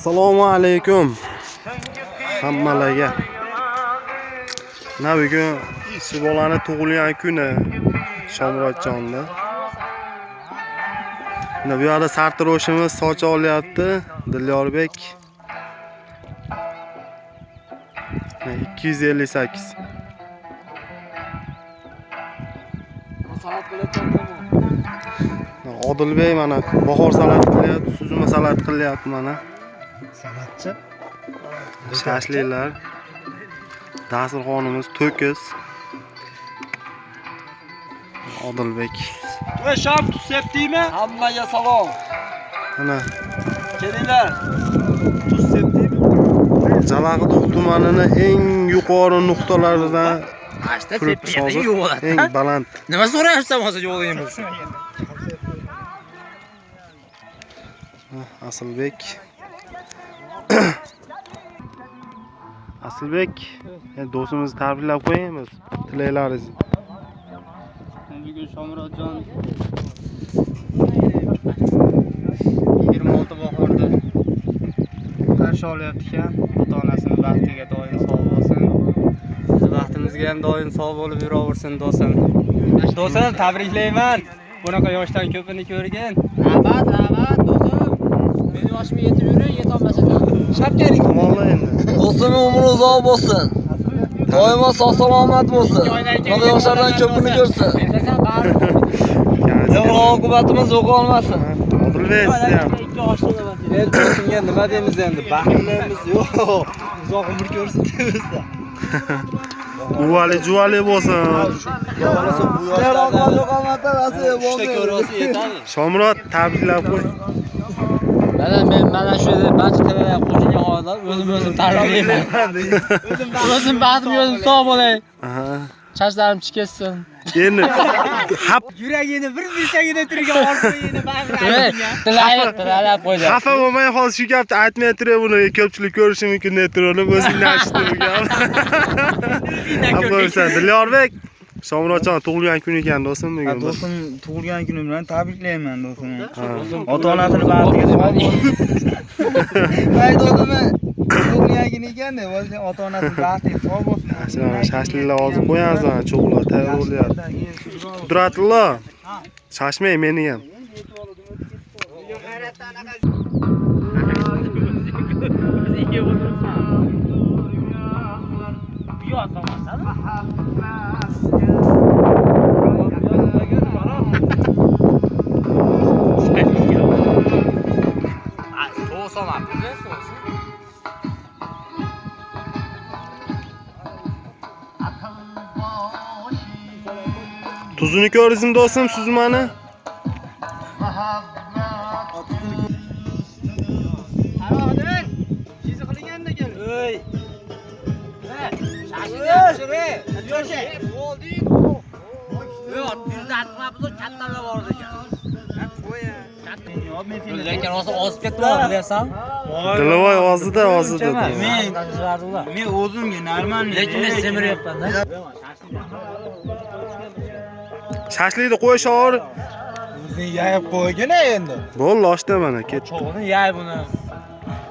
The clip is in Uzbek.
Assalomu alaykum hammalarga. Bugun Sibolani tug'ilgan kuni Shomurotjonda. Bu yerda sartaroshimiz soch olyapti, Dilyorbek. 258. Odilbek mana bahor salat qilyapti, suzma salat qilyapti mana. Salatchi. Shashliklar. Dasturxonimiz to'kis. Odilbek. Voy shom tusyaptimi? Hammaga salom. Mana Kelinglar. Tusyaptimi? Jalag'idog' tumanining eng yuqori nuqtalaridan turibmiz hozir. Eng baland. Nima so'rayapsan hozir yo'qligim bo'lsin? Asilbek. Asilbek, do'stimizni tabriklab qo'yamiz. Tilaklaringiz. Bugun Shomurotjon 26 bahorda qarshi olyapti ekan. Ota-onasini baxtiga doim sog' bo'lsin. Biz baxtimizga ham doim sog' bo'lib yuraversin do'stim. Do'stim, tabriklayman. Bunaqa yoshdan ko'pini ko'rgan. Rahmat do'stim. Men yoshimga yetib yuring, yetolmasam. Shartgalik. Tomonlar endi. Do'stim umri uzoq bo'lsin. Doimo sog' salomat bo'lsin. Bunaqa yoshlardan ko'pini ko'rsin. Oqibatimiz yo'qolmasin. Odilbek siz ham. Do'stimga nima deymiz endi? Baxtlarimiz yo'q. Uzoq umr ko'rsin deymiz-da. Juvali bo'lsin. Shomurot tabriklab qo'y. Mana shu barcha talalar qo'shilgan holda o'zim tabriklayman. O'zim baxtim o'zim sog' bo'lay. Chachlarim chiqsin. Endi Yuragini bir bilsagida turgan orqagini bag'rayga. Tilab qo'ydi. xafa bo'lmay hozir shu gapni aytmay turib, buni ko'pchilik ko'rishi mumkin deb turib, o'zingni aytishdi bu gap. Bo'lsa, Dilyorbek, Shomurotjon tug'ilgan kun ekan do'stim bugun. Do'stim tug'ilgan kuni bilan tabriklayman do'stim. Ota-onasini baxtiga sog' bo'lsin. Voy do'stim, tug'ilgan kun ekan-da, o'zi ota-onasini baxtiga sog' bo'lsin. Shashliklar hozir qo'yamiz mana, cho'g'lar tayyor bo'lyapti. Qudratullo, shashmay meni ham. Tuzini ko'rdingizmi do'stim, suzmani? Qaroqdir. Chizi qilganda kel. Ey. Shashini Jo'sha. Bo'lding. Yo'q, tuzatmabdi, kattalar bor ekan. Lekin ozib ketdi, bilasan? Dilovoy ozida dedi. Men o'zimga normalniy. Lekin men semiryapman-da. Shashlikni qo'yish og'ir. O'zing yayib qo'ygin endi. Bo'ldi, ochdi mana, ketdi. Cho'g'ini yay buni.